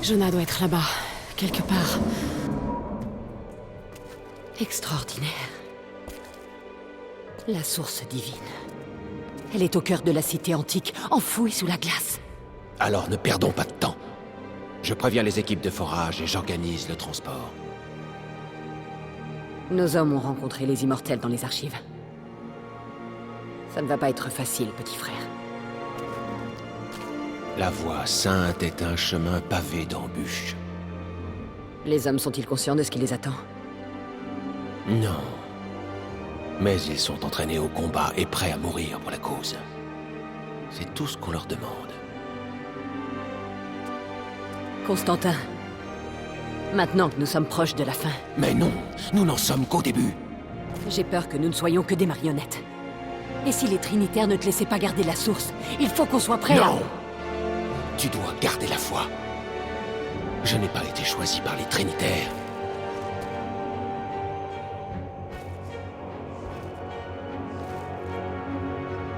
Jonah doit être là-bas, quelque part. Extraordinaire. La source divine. Elle est au cœur de la cité antique, enfouie sous la glace. Alors ne perdons pas de temps. Je préviens les équipes de forage et j'organise le transport. Nos hommes ont rencontré les immortels dans les archives. Ça ne va pas être facile, petit frère. La voie sainte est un chemin pavé d'embûches. Les hommes sont-ils conscients de ce qui les attend? Non. Mais ils sont entraînés au combat et prêts à mourir pour la cause. C'est tout ce qu'on leur demande. Constantin, maintenant que nous sommes proches de la fin, Mais non, nous n'en sommes qu'au début. j'ai peur que nous ne soyons que des marionnettes. Et si les Trinitaires ne te laissaient pas garder la source, il faut qu'on soit prêt à... Non! Tu dois garder la foi. Je n'ai pas été choisi par les Trinitaires.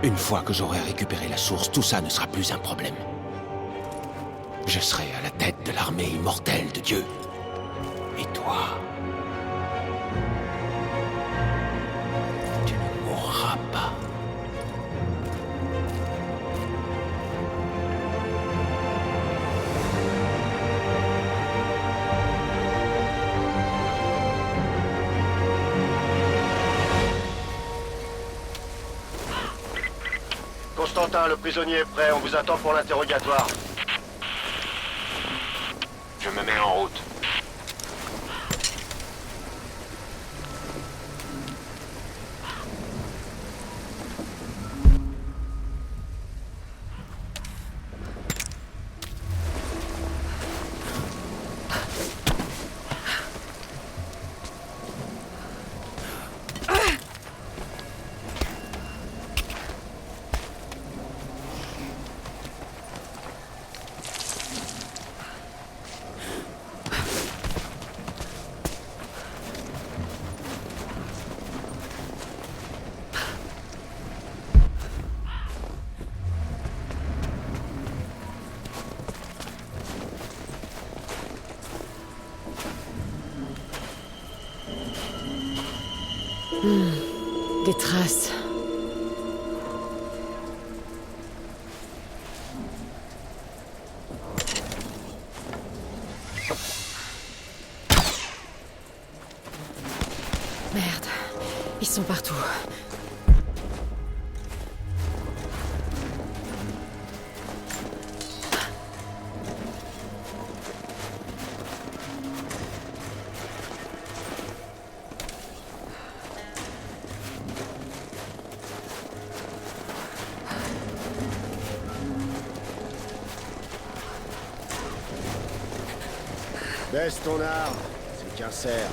Une fois que j'aurai récupéré la source, tout ça ne sera plus un problème. Je serai à la tête de l'armée immortelle de Dieu. Et toi... tu ne mourras pas. Constantin, le prisonnier est prêt, on vous attend pour l'interrogatoire. Je me mets en route. Des traces. Merde, ils sont partout. Baisse ton arme, c'est qu'un cerf.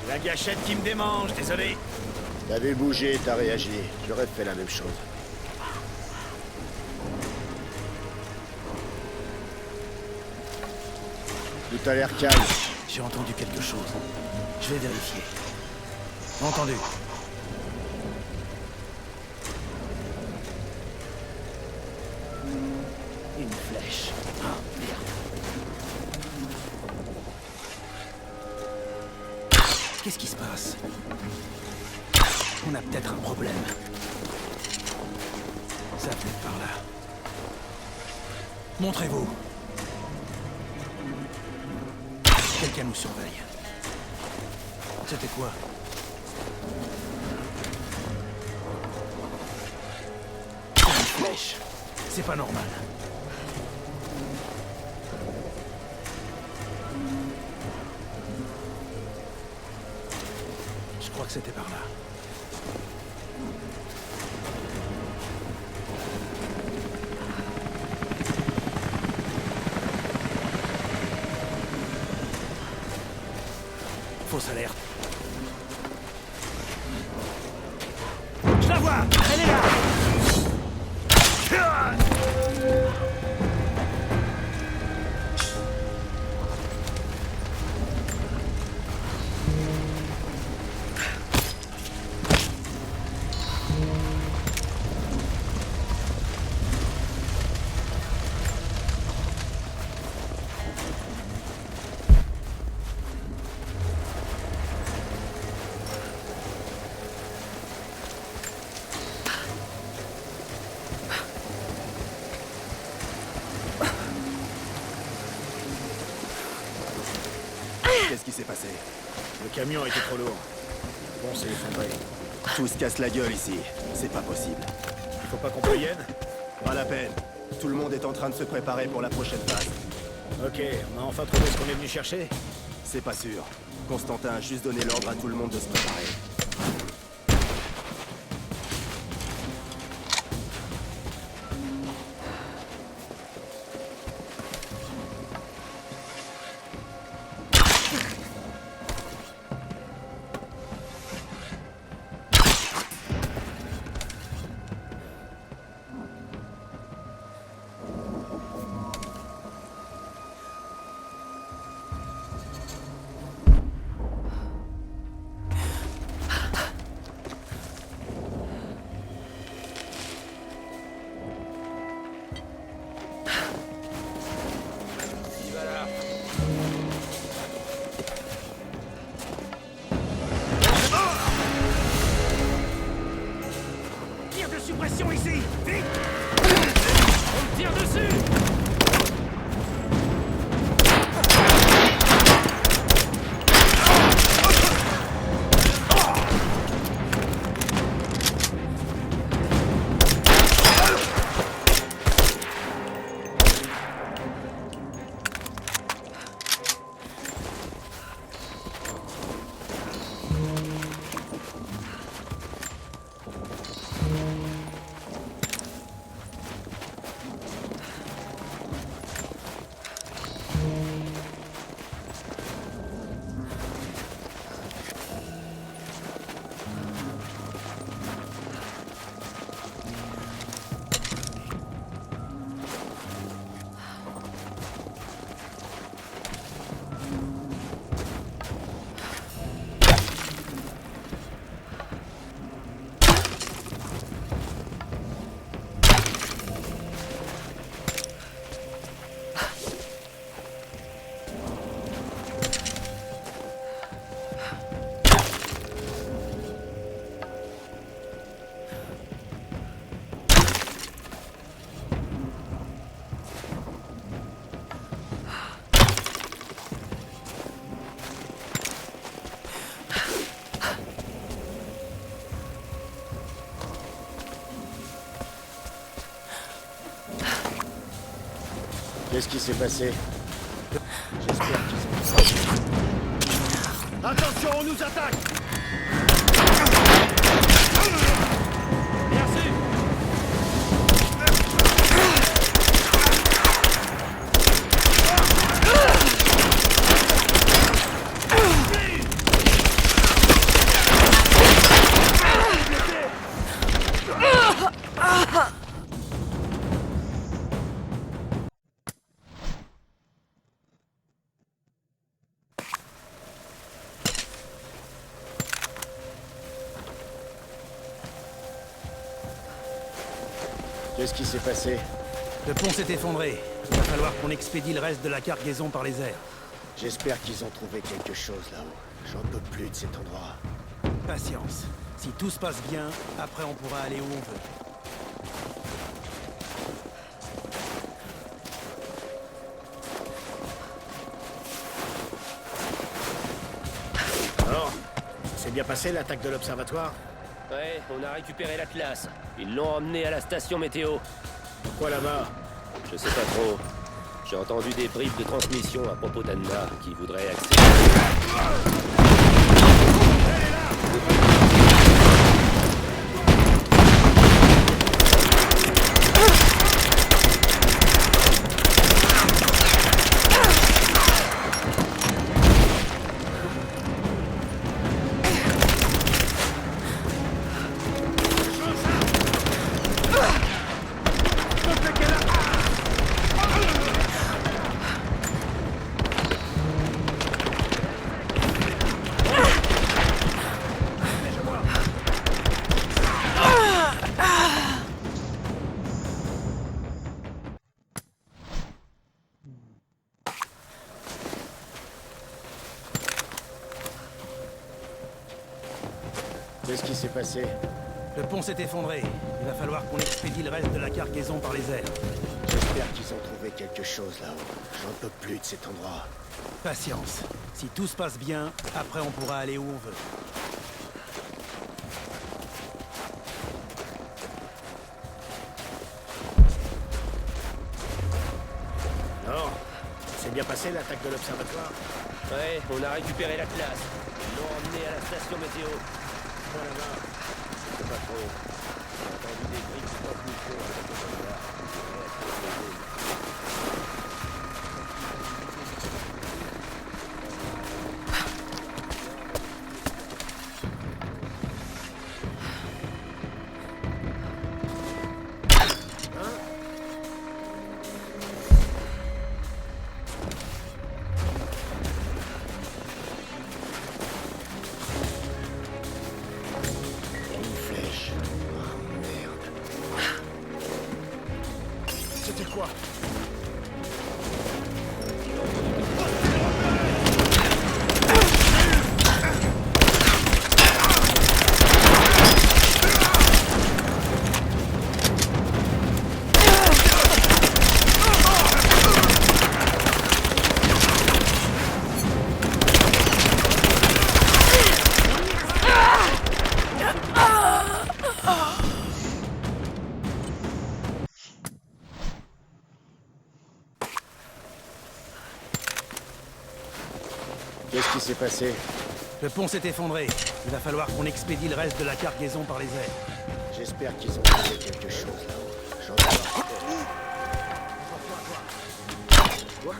La gâchette qui me démange, désolé. T'avais bougé, t'as réagi. J'aurais fait la même chose. Tout a l'air calme. J'ai entendu quelque chose. Je vais vérifier. Entendu. Une flèche. Ah, merde. Qu'est-ce qui se passe? On a peut-être un problème. Ça venait par là. Montrez-vous. Quelqu'un nous surveille. C'était quoi? Une flèche. C'est pas normal. Je crois que c'était par là. Fausse alerte. Je la vois! Elle est là! qui s'est passé? Le camion était trop lourd. Bon, c'est effondré. Tout se casse la gueule ici. C'est pas possible. Faut pas qu'on prévienne? Pas la peine. Tout le monde est en train de se préparer pour la prochaine phase. Ok, on a enfin trouvé ce qu'on est venu chercher? C'est pas sûr. Constantin a juste donné l'ordre à tout le monde de se préparer. Suppression ici! Vite! On me tire dessus! Qu'est-ce qui s'est passé? J'espère qu'ils ont... Attention, on nous attaque! Merci! Qu'est-ce qui s'est passé? Le pont s'est effondré. Il va falloir qu'on expédie le reste de la cargaison par les airs. J'espère qu'ils ont trouvé quelque chose là-haut. J'en peux plus de cet endroit. Patience. Si tout se passe bien, après on pourra aller où on veut. Alors, c'est bien passé l'attaque de l'observatoire? Ouais, on a récupéré l'Atlas. Ils l'ont emmené à la station météo. Pourquoi là-bas? Je sais pas trop. J'ai entendu des bribes de transmission à propos d'Anna qui voudrait accéder. Qu'est-ce qui s'est passé? Le pont s'est effondré. Il va falloir qu'on expédie le reste de la cargaison par les airs. J'espère qu'ils ont trouvé quelque chose là-haut. J'en peux plus de cet endroit. Patience. Si tout se passe bien, après on pourra aller où on veut. Non. C'est bien passé l'attaque de l'observatoire? Ouais, on a récupéré la classe. Ils l'ont emmené à la station météo. Point là-bas. Je sais pas trop. J'ai entendu des bruits de transmission à la là. Une flèche. Oh merde. C'était quoi? Qu'est-ce qui s'est passé? Le pont s'est effondré. Il va falloir qu'on expédie le reste de la cargaison par les airs. J'espère qu'ils ont trouvé quelque chose là-haut. J'en ai pas. Quoi?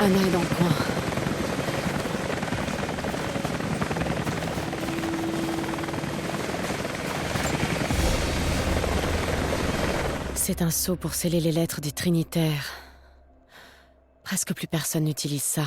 Un œil dans le coin. C'est un sceau pour sceller les lettres des Trinitaires. Presque plus personne n'utilise ça.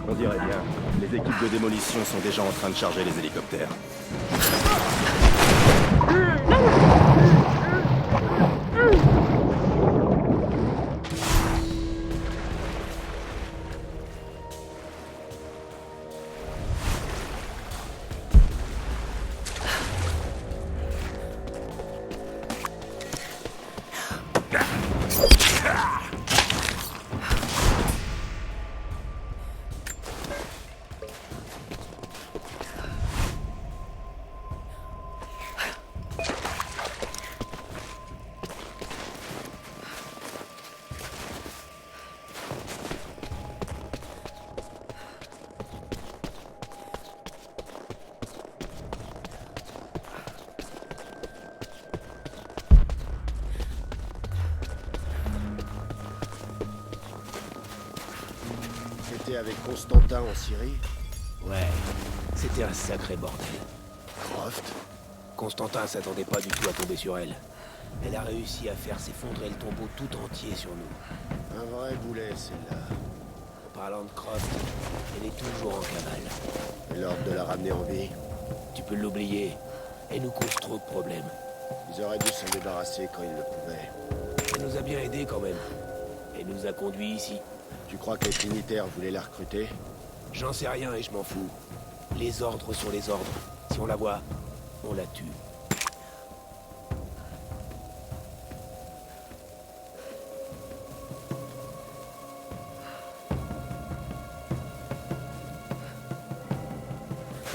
On dirait bien. Les équipes de démolition sont déjà en train de charger les hélicoptères. T'étais avec Constantin en Syrie? Ouais, c'était un sacré bordel. Croft? Constantin s'attendait pas du tout à tomber sur elle. Elle a réussi à faire s'effondrer le tombeau tout entier sur nous. Un vrai boulet, celle-là. En parlant de Croft, elle est toujours en cavale. Et l'ordre de la ramener en vie? Tu peux l'oublier. Elle nous cause trop de problèmes. Ils auraient dû s'en débarrasser quand ils le pouvaient. Elle nous a bien aidés quand même. Elle nous a conduits ici. Tu crois que les Trinitaires voulaient la recruter? J'en sais rien et je m'en fous. Les ordres sont les ordres. Si on la voit, on la tue.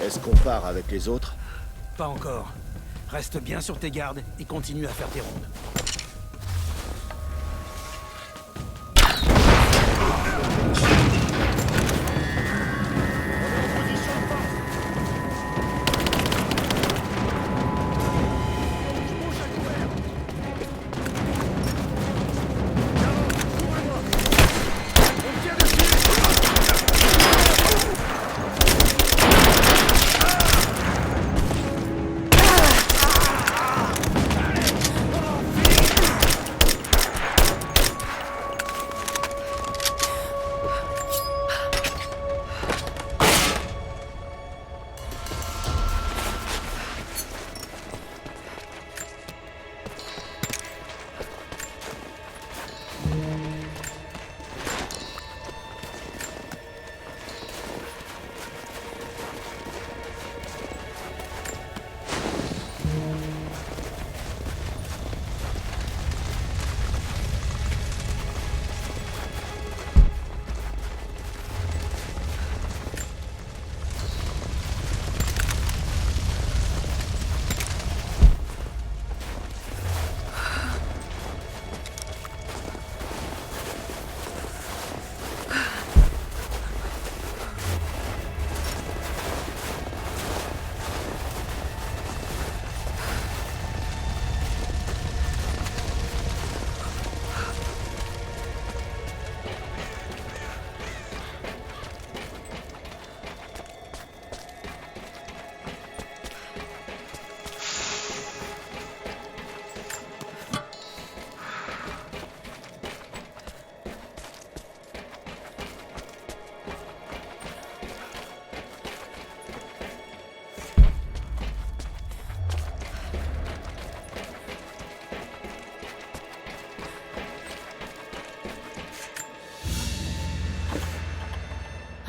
Est-ce qu'on part avec les autres? Pas encore. Reste bien sur tes gardes et continue à faire tes rondes.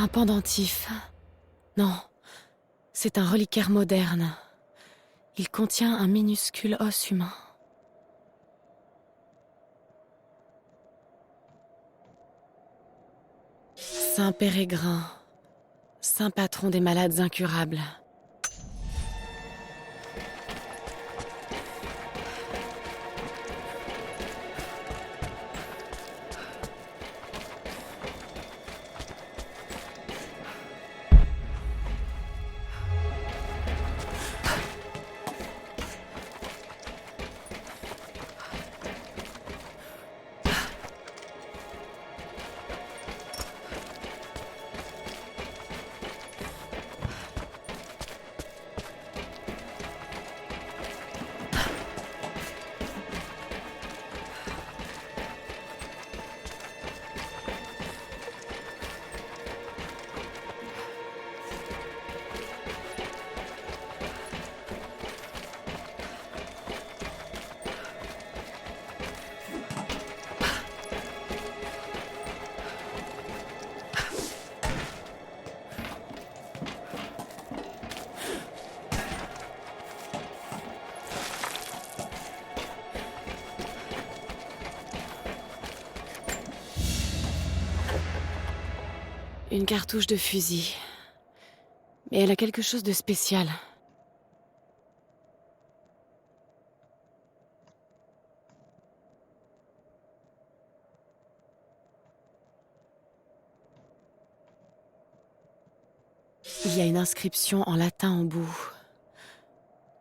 Un pendentif. Non, c'est un reliquaire moderne. Il contient un minuscule os humain. Saint Pérégrin, saint patron des malades incurables. Une cartouche de fusil. Mais elle a quelque chose de spécial. Il y a une inscription en latin en bout.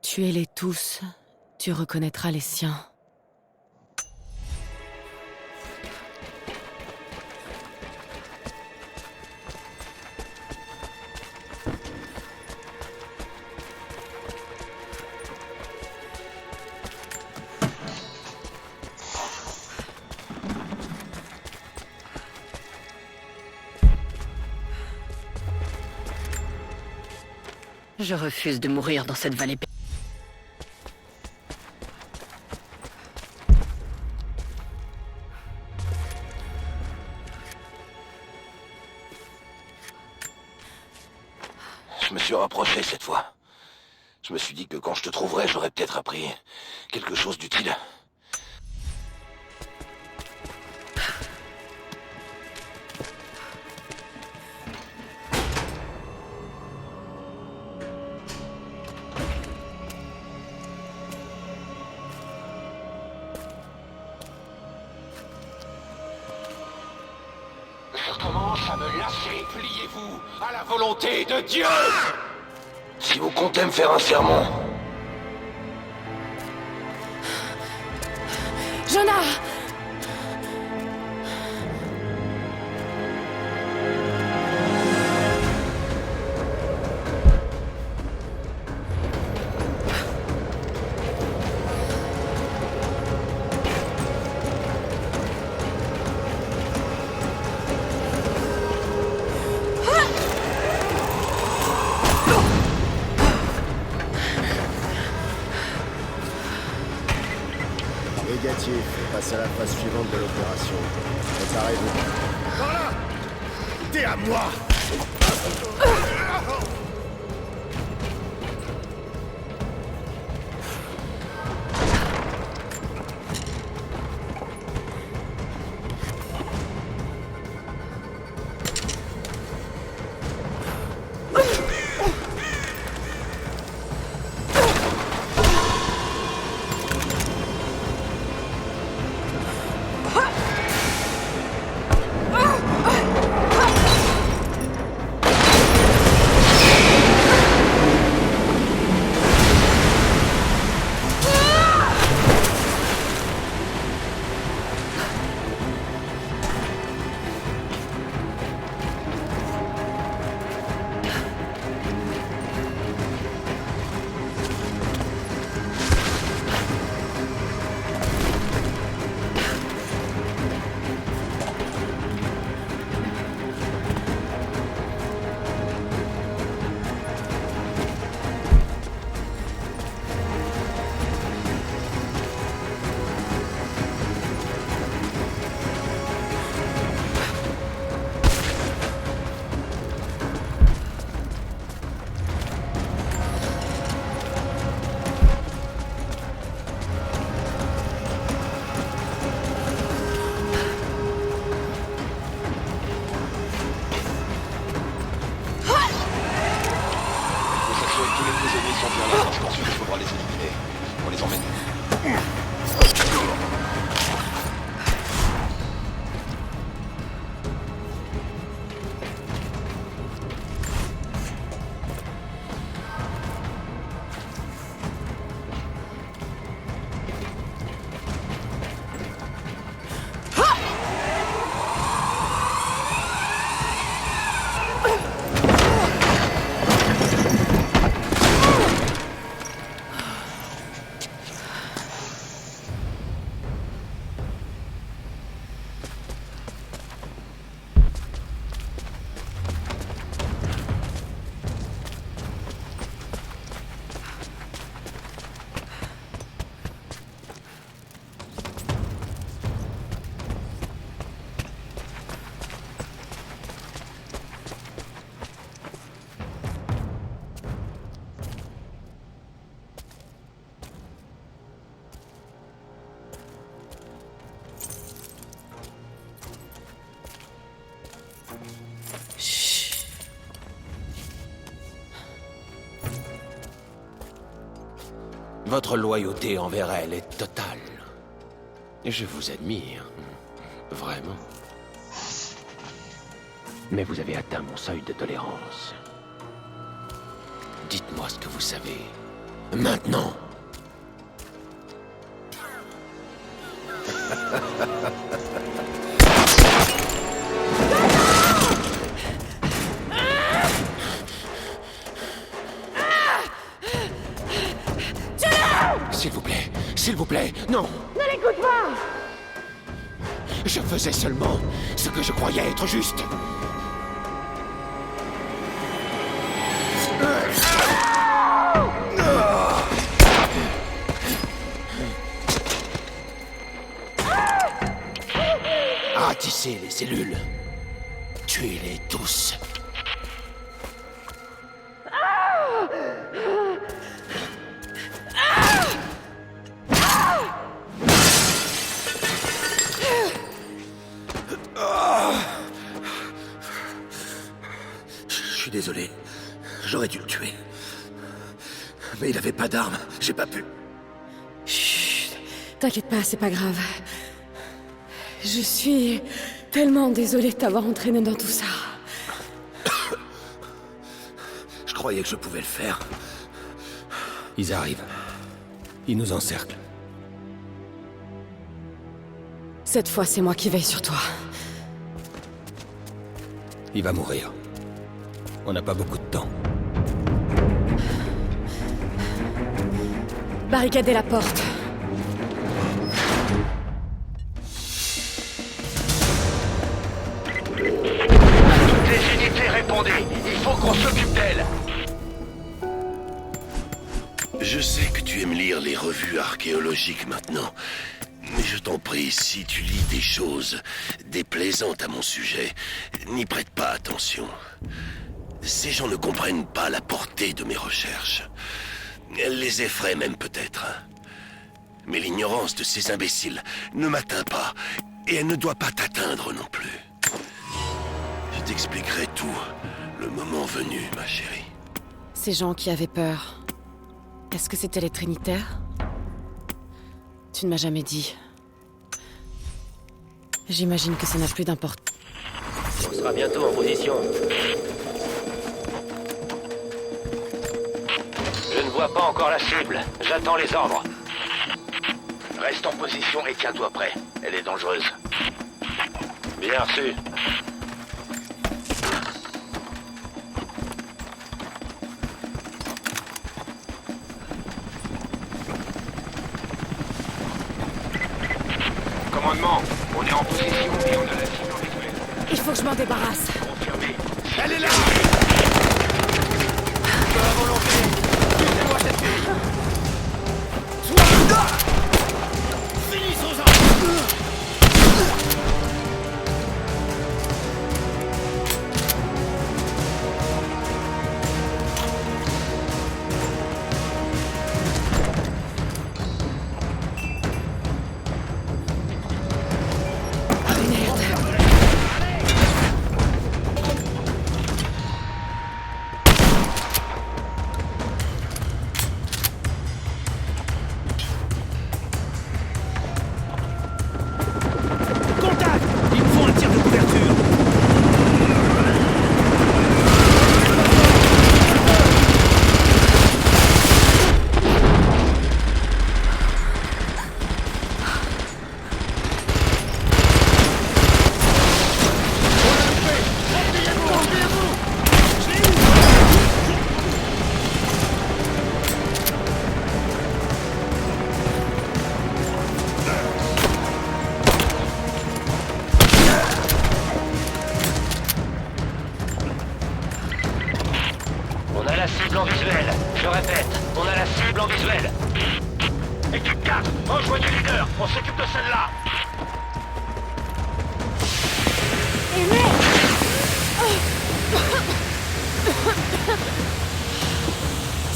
Tuez-les tous, tu reconnaîtras les siens. Je refuse de mourir dans cette vallée. Je me suis rapproché cette fois. Je me suis dit que quand je te trouverais, j'aurais peut-être appris quelque chose d'utile. Je commence à me lasser. Pliez-vous à la volonté de Dieu. Si vous comptez me faire un sermon, Jonah! Négatif. Passe à la phase suivante de l'opération. Préparez-vous. Par là! T'es à moi! Votre loyauté envers elle est totale. Je vous admire. Vraiment. Mais vous avez atteint mon seuil de tolérance. Dites-moi ce que vous savez. Maintenant! S'il vous plaît, non! Ne l'écoute pas! Je faisais seulement ce que je croyais être juste. Ratissez les cellules. Tuez-les tous. Je suis désolé. J'aurais dû le tuer. Mais il avait pas d'arme. J'ai pas pu. Chut. T'inquiète pas, c'est pas grave. Je suis tellement désolée de t'avoir entraîné dans tout ça. Je croyais que je pouvais le faire. Ils arrivent. Ils nous encerclent. Cette fois, c'est moi qui veille sur toi. Il va mourir. On n'a pas beaucoup de temps. Barricadez la porte. Les unités, répondez. Il faut qu'on s'occupe d'elle. Je sais que tu aimes lire les revues archéologiques maintenant. Mais je t'en prie, si tu lis des choses déplaisantes à mon sujet, n'y prête pas attention. Ces gens ne comprennent pas la portée de mes recherches. Elles les effraient même peut-être. Mais l'ignorance de ces imbéciles ne m'atteint pas, et elle ne doit pas t'atteindre non plus. Je t'expliquerai tout, le moment venu, ma chérie. Ces gens qui avaient peur, est-ce que c'était les Trinitaires? Tu ne m'as jamais dit. J'imagine que ça n'a plus d'importance. On sera bientôt en position. Je ne vois pas encore la cible. J'attends les ordres. Reste en position et tiens-toi prêt. Elle est dangereuse. Bien reçu. Commandement, on est en position et on a la cible en visuel. Il faut que je m'en débarrasse. Confirmé. Elle est là! De la volonté. Laissez-moi cette fille. Finissons-en! Contact! Il me faut un tir de couverture. On a la cible en visuel. Je répète, on a la cible en visuel. Équipe 4, rejoignez le leader. On s'occupe de celle-là.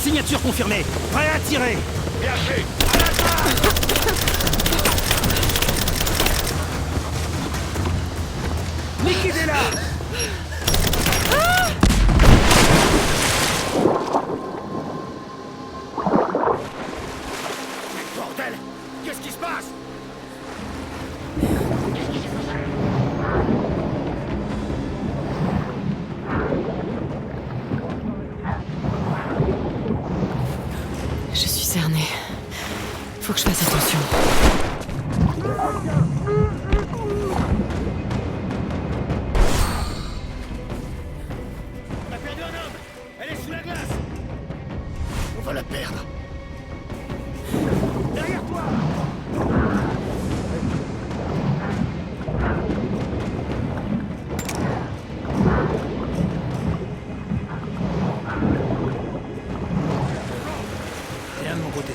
Signature confirmée. Prêt à tirer. Bien fait. À l'attaque. Liquidez-la. Qu'est-ce qui se passe? Je suis cernée. Faut que je fasse attention. On a perdu un homme! Elle est sous la glace! On va la perdre! Derrière toi! Rien de mon côté.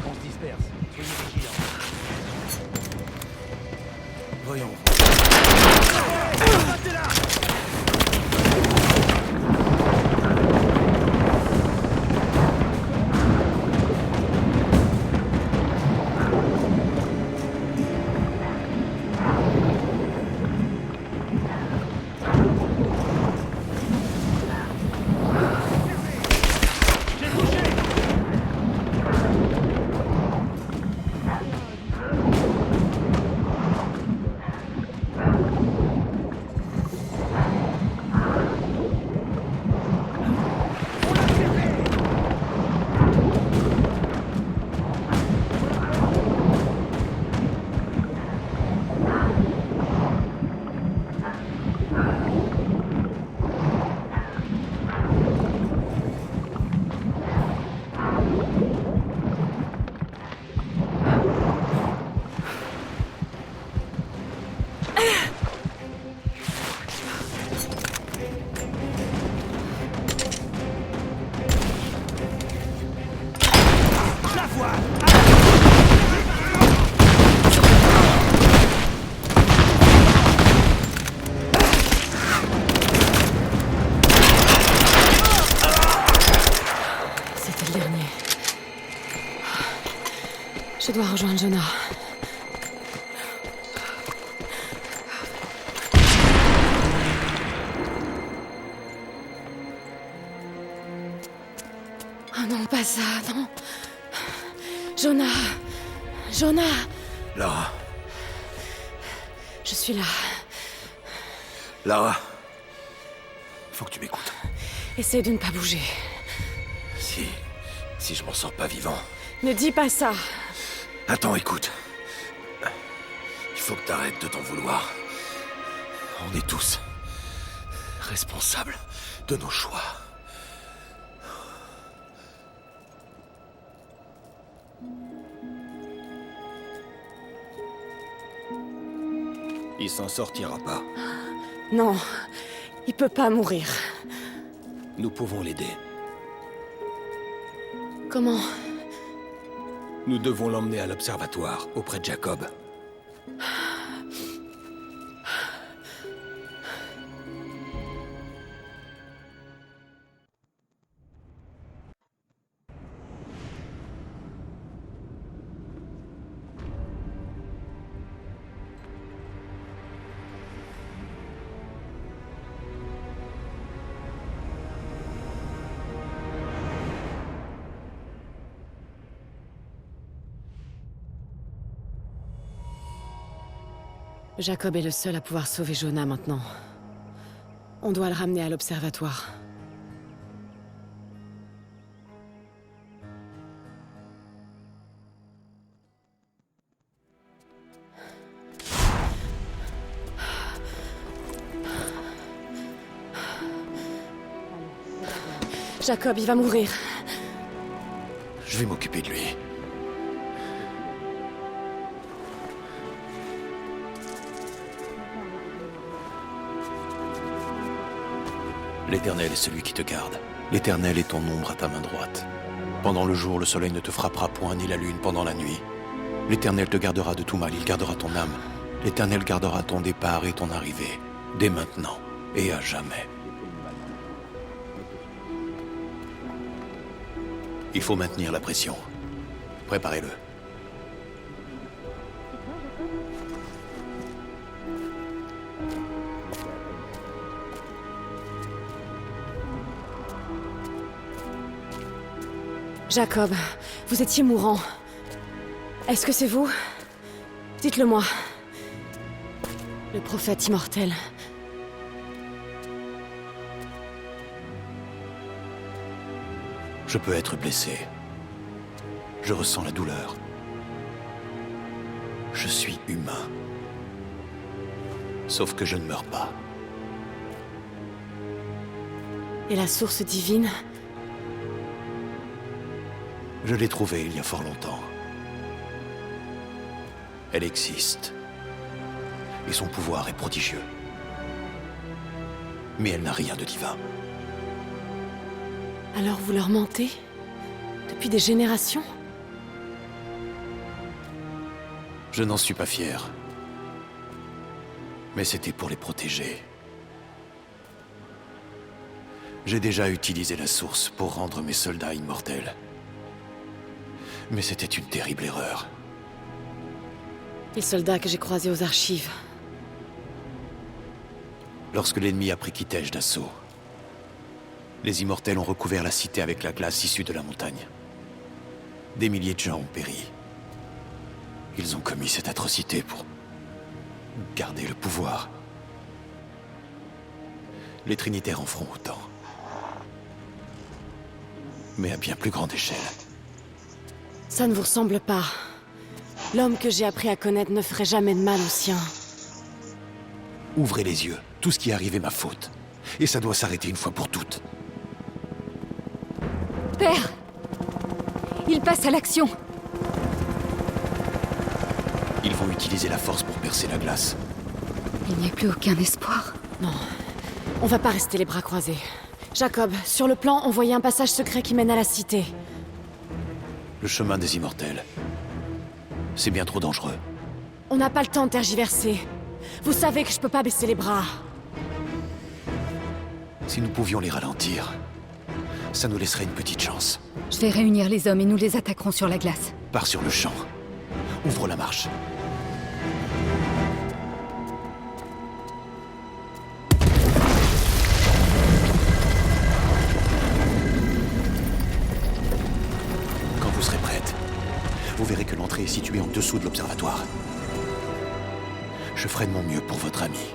On se disperse. Soyez vigilants. Voyons. C'était le dernier. Je dois rejoindre Jonah. Oh non, pas ça, non. Jonah. Jonah. Lara. Je suis là. Lara. Faut que tu m'écoutes. Essaye de ne pas bouger. Si je m'en sors pas vivant... Ne dis pas ça. Attends, écoute. Il faut que t'arrêtes de t'en vouloir. On est tous responsables de nos choix. Il s'en sortira pas. Non, il peut pas mourir. Nous pouvons l'aider. Comment? Nous devons l'emmener à l'observatoire, auprès de Jacob. Jacob est le seul à pouvoir sauver Jonah maintenant. On doit le ramener à l'observatoire. Jacob, il va mourir. Je vais m'occuper de lui. L'Éternel est celui qui te garde. L'Éternel est ton ombre à ta main droite. Pendant le jour, le soleil ne te frappera point, ni la lune pendant la nuit. L'Éternel te gardera de tout mal, il gardera ton âme. L'Éternel gardera ton départ et ton arrivée, dès maintenant et à jamais. Il faut maintenir la pression. Préparez-le. Jacob, vous étiez mourant. Est-ce que c'est vous? Dites-le moi. Le prophète immortel. Je peux être blessé. Je ressens la douleur. Je suis humain. Sauf que je ne meurs pas. Et la source divine? Je l'ai trouvée il y a fort longtemps. Elle existe. Et son pouvoir est prodigieux. Mais elle n'a rien de divin. Alors vous leur mentez? Depuis des générations? Je n'en suis pas fier. Mais c'était pour les protéger. J'ai déjà utilisé la source pour rendre mes soldats immortels. Mais c'était une terrible erreur. Les soldats que j'ai croisés aux archives. Lorsque l'ennemi a pris Kitej d'assaut, les immortels ont recouvert la cité avec la glace issue de la montagne. Des milliers de gens ont péri. Ils ont commis cette atrocité pour garder le pouvoir. Les Trinitaires en feront autant. Mais à bien plus grande échelle. Ça ne vous ressemble pas. L'homme que j'ai appris à connaître ne ferait jamais de mal aux siens. Ouvrez les yeux. Tout ce qui est arrivé est ma faute. Et ça doit s'arrêter une fois pour toutes. Père! Il passe à l'action! Ils vont utiliser la force pour percer la glace. Il n'y a plus aucun espoir. Non, on va pas rester les bras croisés. Jacob, sur le plan, on voyait un passage secret qui mène à la cité. Le chemin des immortels. C'est bien trop dangereux. On n'a pas le temps de tergiverser. Vous savez que je peux pas baisser les bras. Si nous pouvions les ralentir, ça nous laisserait une petite chance. Je vais réunir les hommes et nous les attaquerons sur la glace. Pars sur le champ. Ouvre la marche. Quand vous serez prête, vous verrez que l'entrée est située en dessous de l'observatoire. Je ferai de mon mieux pour votre ami.